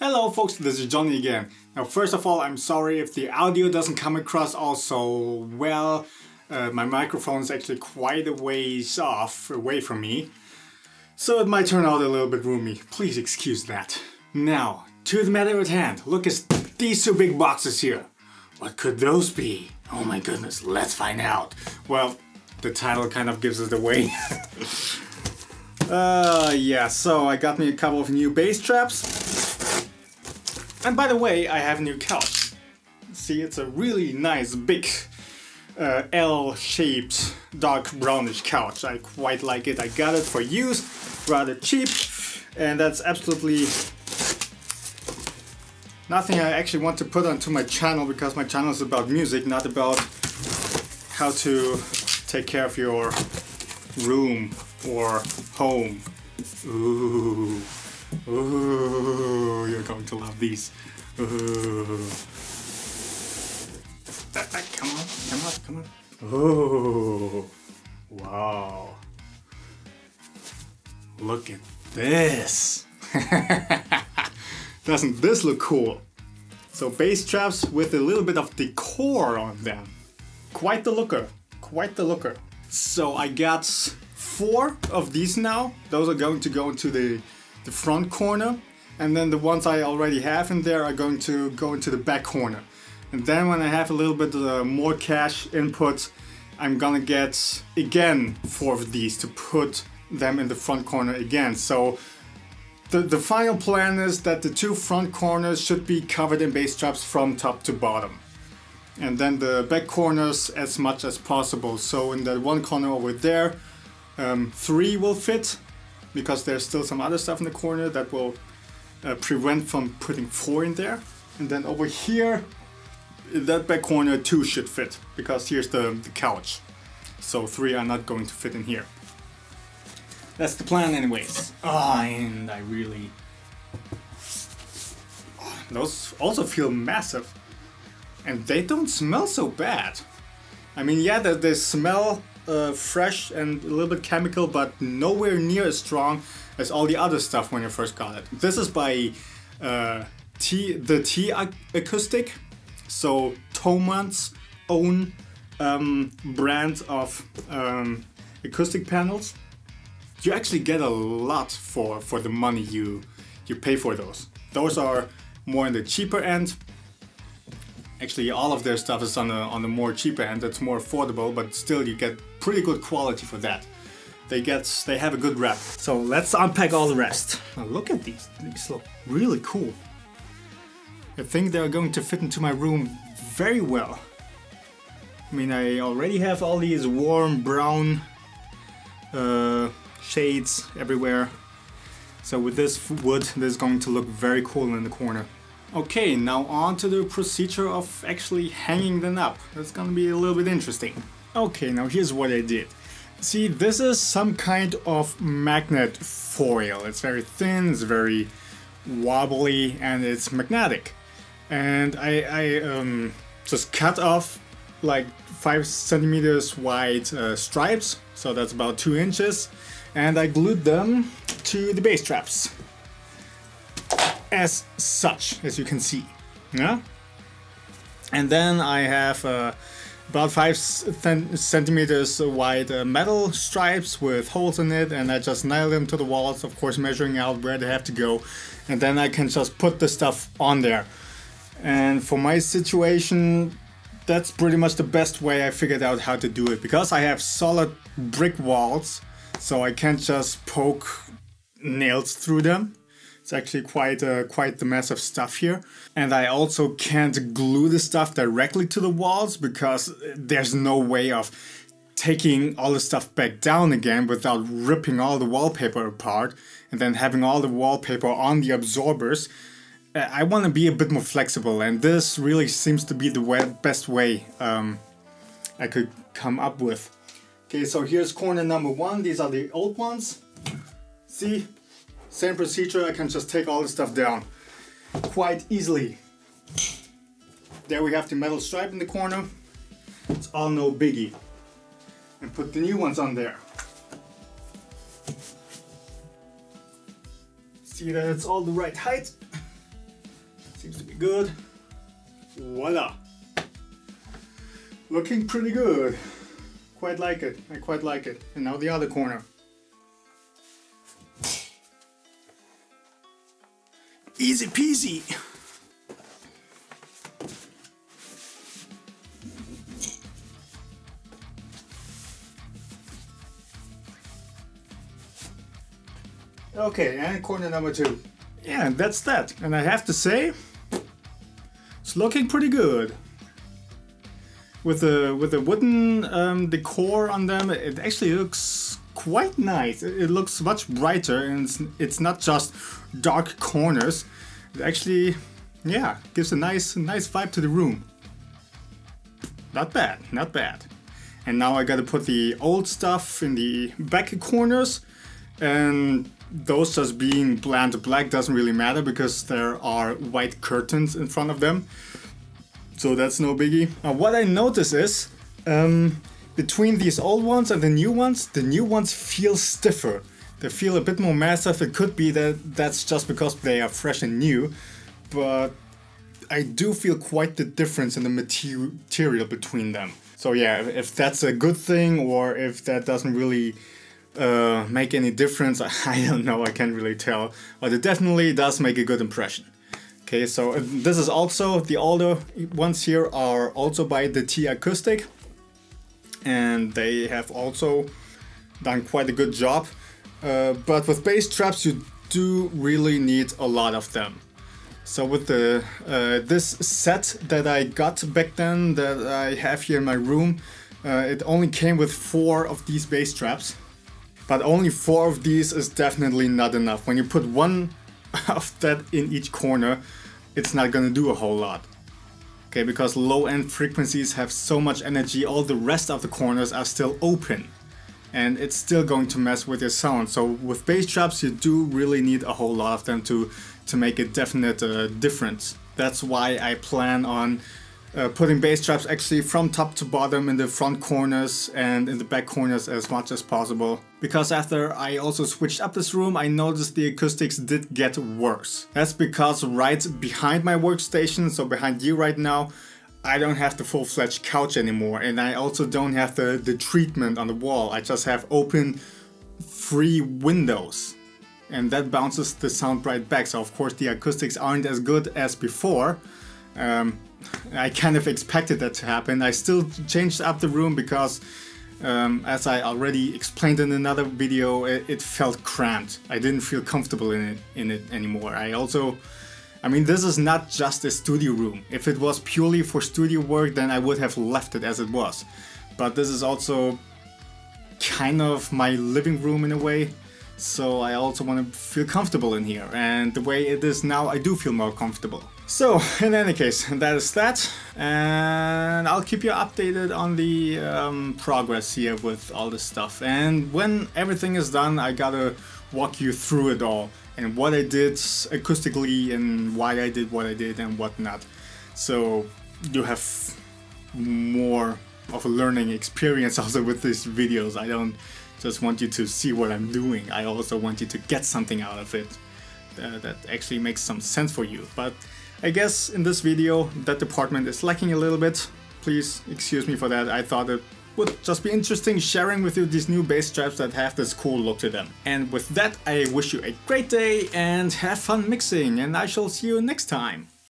Hello folks, this is Johnny again. Now first of all, I'm sorry if the audio doesn't come across all so well. My microphone is actually quite a ways off, away from me. So it might turn out a little bit roomy. Please excuse that. Now, to the matter at hand. Look at these two big boxes here. What could those be? Oh my goodness, let's find out. Well, the title kind of gives it away. Yeah, so I got me a couple of new bass traps. And by the way, I have a new couch. See, it's a really nice, big, L-shaped, dark brownish couch. I quite like it. I got it for use, rather cheap. And that's absolutely nothing I actually want to put onto my channel, because my channel is about music, not about how to take care of your room or home. Ooh. Ooh, you're going to love these. Ooh. Come on, come on, come on. Ooh. Wow. Look at this. Doesn't this look cool? So bass traps with a little bit of decor on them. Quite the looker, quite the looker. So I got 4 of these now. Those are going to go into the front corner, and then the ones I already have in there are going to go into the back corner. And then when I have a little bit more cash input, I'm gonna get again 4 of these to put them in the front corner again. So the final plan is that the 2 front corners should be covered in bass traps from top to bottom. And then the back corners as much as possible. So in that one corner over there, 3 will fit, because there's still some other stuff in the corner that will prevent from putting 4 in there. And then over here, in that back corner, 2 should fit, because here's the couch. So 3 are not going to fit in here. That's the plan anyways. And I really... those also feel massive. And they don't smell so bad. I mean, yeah, they smell fresh and a little bit chemical, but nowhere near as strong as all the other stuff when you first got it. This is by the T Acoustic, so Thoman's own brand of acoustic panels. You actually get a lot for the money you pay for those. Those are more in the cheaper end. Actually, all of their stuff is on the more cheaper end. It's more affordable, but still you get pretty good quality for that. They have a good rep. So let's unpack all the rest. Now look at these. These look really cool. I think they're going to fit into my room very well. I mean, I already have all these warm brown shades everywhere. So with this wood, this is going to look very cool in the corner. Okay, now on to the procedure of actually hanging them up. That's gonna be a little bit interesting. Okay, now here's what I did. See, this is some kind of magnet foil. It's very thin, it's very wobbly, and it's magnetic. And I just cut off like 5 centimeters wide stripes, so that's about 2 inches, and I glued them to the bass traps. As such, as you can see, yeah. And then I have about 5 centimeters wide metal stripes with holes in it, and I just nail them to the walls, of course measuring out where they have to go, and then I can just put the stuff on there. And for my situation, that's pretty much the best way I figured out how to do it, because I have solid brick walls, so I can't just poke nails through them. It's actually quite the mess of stuff here. And I also can't glue the stuff directly to the walls, because there's no way of taking all the stuff back down again without ripping all the wallpaper apart and then having all the wallpaper on the absorbers. I want to be a bit more flexible, and this really seems to be the best way I could come up with. Okay, so here's corner number 1. These are the old ones. See? Same procedure, I can just take all the stuff down quite easily. There we have the metal stripe in the corner. It's all no biggie. And put the new ones on there. See that it's all the right height. Seems to be good. Voila! Looking pretty good. Quite like it. I quite like it. And now the other corner. Easy peasy! Okay, and corner number 2. Yeah, and that's that. And I have to say, it's looking pretty good. With the wooden decor on them, it actually looks quite nice. It looks much brighter, and it's not just dark corners. It actually, yeah, gives a nice vibe to the room. Not bad, not bad. And now I gotta put the old stuff in the back corners, and those just being bland black doesn't really matter because there are white curtains in front of them. So that's no biggie. What I notice is, between these old ones and the new ones feel stiffer. They feel a bit more massive. It could be that that's just because they are fresh and new, but I do feel quite the difference in the material between them. So yeah, if that's a good thing or if that doesn't really make any difference, I don't know, I can't really tell. But it definitely does make a good impression. Okay, so this is also, the older ones here are also by the T Acoustic. And they have also done quite a good job. But with bass traps you do really need a lot of them. So with the this set that I got back then, that I have here in my room, it only came with 4 of these bass traps. But only 4 of these is definitely not enough. When you put 1 of that in each corner, it's not gonna do a whole lot. Okay, because low-end frequencies have so much energy, all the rest of the corners are still open. And it's still going to mess with your sound. So with bass traps you do really need a whole lot of them to make a definite difference. That's why I plan on putting bass traps actually from top to bottom in the front corners and in the back corners as much as possible. Because after I also switched up this room, I noticed the acoustics did get worse. That's because right behind my workstation, so behind you right now, I don't have the full-fledged couch anymore, and I also don't have the treatment on the wall. I just have open, free windows. And that bounces the sound right back, so of course the acoustics aren't as good as before. I kind of expected that to happen. I still changed up the room because, as I already explained in another video, it felt cramped. I didn't feel comfortable in it anymore. I mean, this is not just a studio room. If it was purely for studio work, then I would have left it as it was. But this is also kind of my living room in a way. So I also want to feel comfortable in here, and the way it is now I do feel more comfortable. So in any case, that is that, and I'll keep you updated on the progress here with all this stuff. And when everything is done, I gotta walk you through it all and what I did acoustically and why I did what I did and whatnot. So you have more of a learning experience also with these videos. I don't just want you to see what I'm doing. I also want you to get something out of it that actually makes some sense for you. But I guess in this video that department is lacking a little bit. Please excuse me for that. I thought it would just be interesting sharing with you these new bass traps that have this cool look to them. And with that, I wish you a great day and have fun mixing, and I shall see you next time.